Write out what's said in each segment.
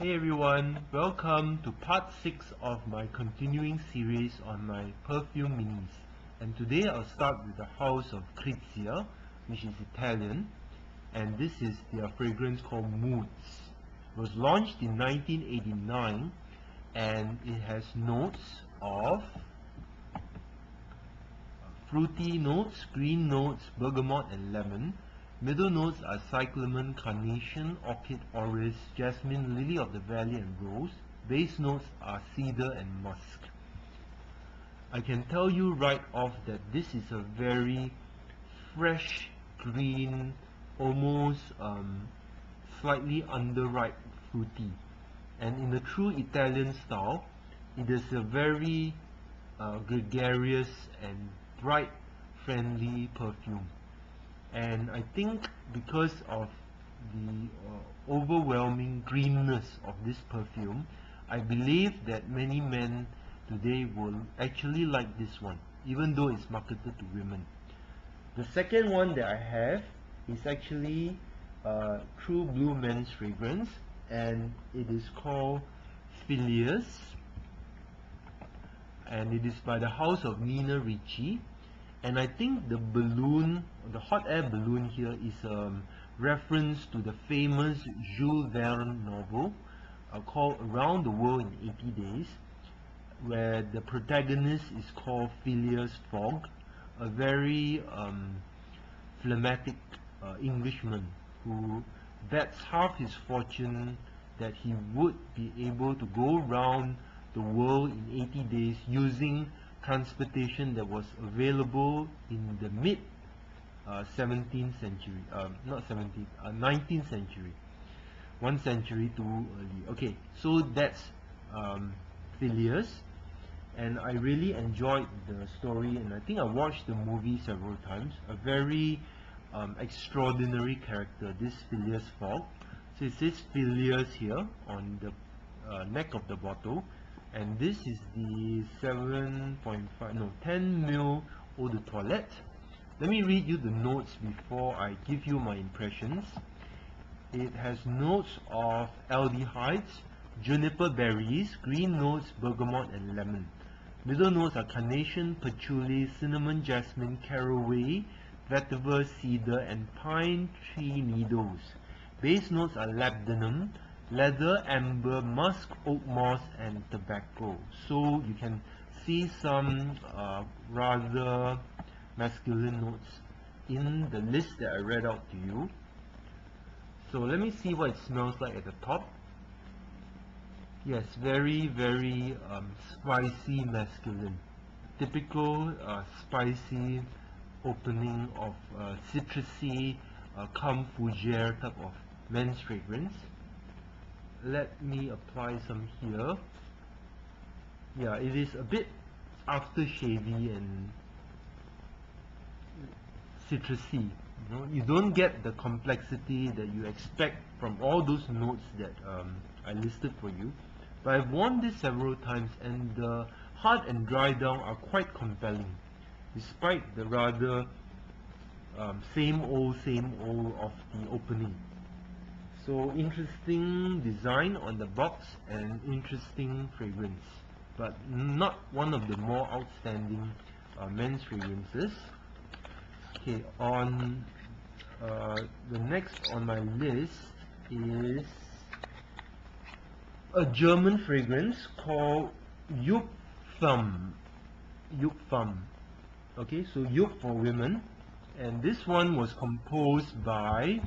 Hey everyone, welcome to part 6 of my continuing series on my perfume minis. And today I'll start with the house of Krizia, which is Italian, and this is their fragrance called Moods. It was launched in 1989 and it has notes of fruity notes, green notes, bergamot and lemon. Middle notes are cyclamen, carnation, orchid, orris, jasmine, lily of the valley and rose. Base notes are cedar and musk. I can tell you right off that this is a very fresh, green, almost slightly underripe fruity. And in the true Italian style, it is a very gregarious and bright, friendly perfume. And I think because of the overwhelming greenness of this perfume, I believe that many men today will actually like this one, even though it's marketed to women. The second one that I have is actually True Blue Men's fragrance, and it is called Phileas, and it is by the house of Ricci. And I think the balloon, the hot air balloon here is a reference to the famous Jules Verne novel called Around the World in 80 Days, where the protagonist is called Phileas Fogg, a very phlegmatic Englishman who bets half his fortune that he would be able to go around the world in 80 days using transportation that was available in the mid 17th century, not 17th, 19th century, 1 century too early. Okay, so that's Phileas, and I really enjoyed the story, and I think I watched the movie several times. A very extraordinary character, this Phileas Fogg. So it says Phileas here on the neck of the bottle. And this is the 10 ml eau de toilette. Let me read you the notes before I give you my impressions. It has notes of aldehydes, juniper berries, green notes, bergamot and lemon. Middle notes are carnation, patchouli, cinnamon, jasmine, caraway, vetiver, cedar and pine tree needles. Base notes are labdanum, leather, amber, musk, oak moss and tobacco. So you can see some rather masculine notes in the list that I read out to you. So let me see what it smells like at the top. Yes, very spicy masculine. Typical spicy opening of citrusy Comme Fougère type of men's fragrance. Let me apply some here. Yeah, it is a bit aftershavey and citrusy. You don't get the complexity that you expect from all those notes that I listed for you. But I've worn this several times, and the hard and dry down are quite compelling, despite the rather same old of the opening. So interesting design on the box and interesting fragrance, but not one of the more outstanding men's fragrances. Okay, on the next on my list is a German fragrance called Joop Femme. Okay, so Joop for women, and this one was composed by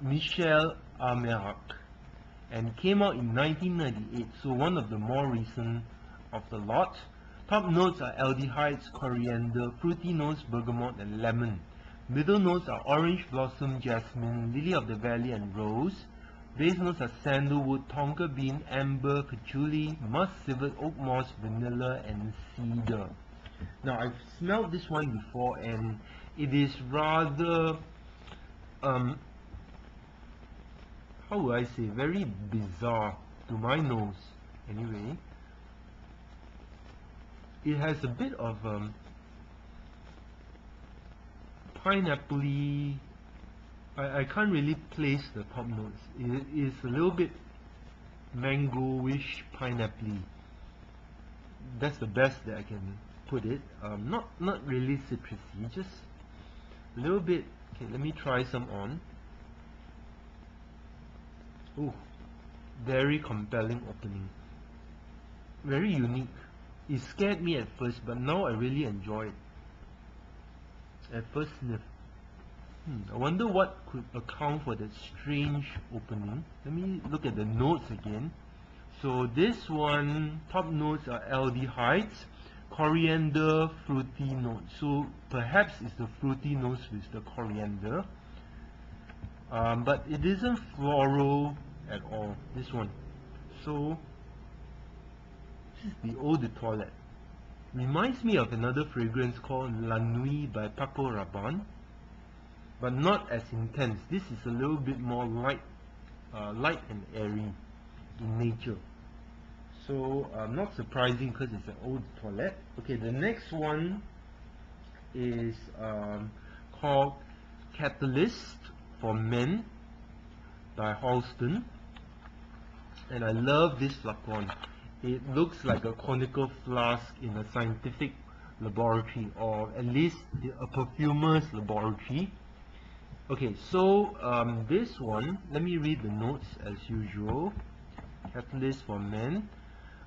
Michel Armerac and came out in 1998, so one of the more recent of the lot. Top notes are aldehydes, coriander, fruity notes, bergamot and lemon. Middle notes are orange blossom, jasmine, lily of the valley and rose. Base notes are sandalwood, tonka bean, amber, patchouli, musk, civet, oak moss, vanilla and cedar. Now I've smelled this one before, and it is rather how would I say, very bizarre to my nose anyway. It has a bit of pineapple-y I can't really place the top notes. It is a little bit mango-ish, pineapple-y. That's the best that I can put it. Not really citrusy, just a little bit. Okay, let me try some on. Oh, very compelling opening. Very unique. It scared me at first, but now I really enjoy it. At first sniff. I wonder what could account for that strange opening. Let me look at the notes again. So this one, top notes are aldehydes, coriander, fruity notes. So perhaps it's the fruity notes with the coriander. But it isn't floral at all, this one. So this is the Eau de Toilette. Reminds me of another fragrance called La Nuit by Paco Rabanne, but not as intense. This is a little bit more light and airy in nature. So not surprising because it's an Eau de Toilette. Okay, the next one is called Catalyst for Men by Halston, and I love this flacon. It looks like a conical flask in a scientific laboratory, or at least a perfumer's laboratory. Okay, so this one, let me read the notes as usual. Catalyst for Men,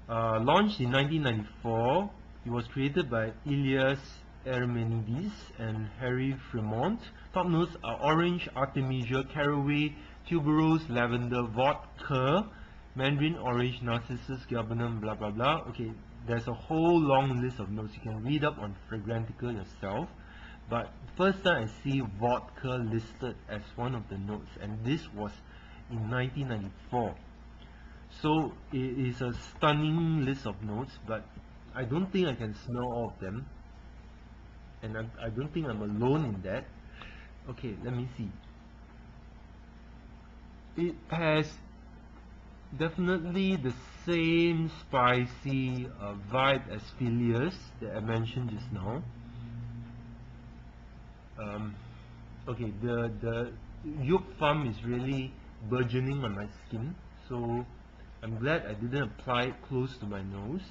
launched in 1994. It was created by Phileas and Harry Fremont. Top notes are orange, artemisia, caraway, tuberose, lavender, vodka, mandarin orange, narcissus, galbanum, blah blah blah. Okay, there's a whole long list of notes. You can read up on Fragrantica yourself. But first time I see vodka listed as one of the notes, and this was in 1994. So it is a stunning list of notes, but I don't think I can smell all of them, and I don't think I'm alone in that. Okay, let me see. It has definitely the same spicy vibe as Phileas that I mentioned just now. Okay, the Joop Femme is really burgeoning on my skin, so I'm glad I didn't apply it close to my nose.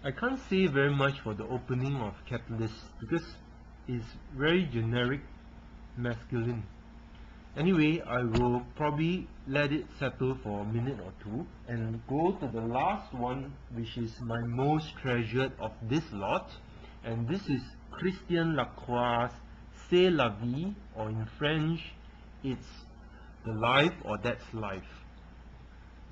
I can't say very much for the opening of Catalyst because it's very generic masculine. Anyway, I will probably let it settle for a minute or two and go to the last one, which is my most treasured of this lot, and this is Christian Lacroix C'est la vie, or in French it's the life, or that's life.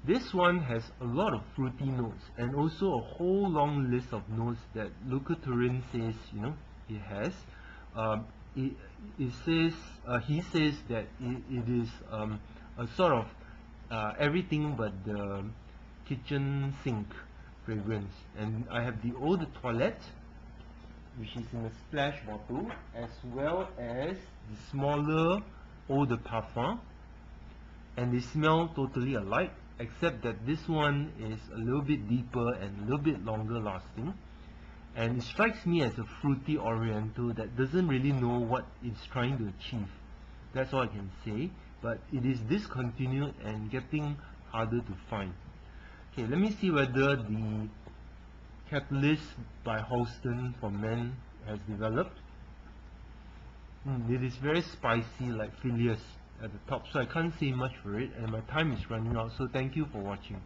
This one has a lot of fruity notes and also a whole long list of notes that Luca-Turin says, it has. It says, he says that it is a sort of everything but the kitchen sink fragrance. And I have the Eau de Toilette, which is in a splash bottle, as well as the smaller Eau de Parfum, and they smell totally alike, except that this one is a little bit deeper and a little bit longer lasting, and it strikes me as a fruity oriental that doesn't really know what it's trying to achieve. That's all I can say, but it is discontinued and getting harder to find. Okay, let me see whether the Catalyst by Halston for Men has developed. It is very spicy like Phileas at the top, so I can't say much for it, and my time is running out, so thank you for watching.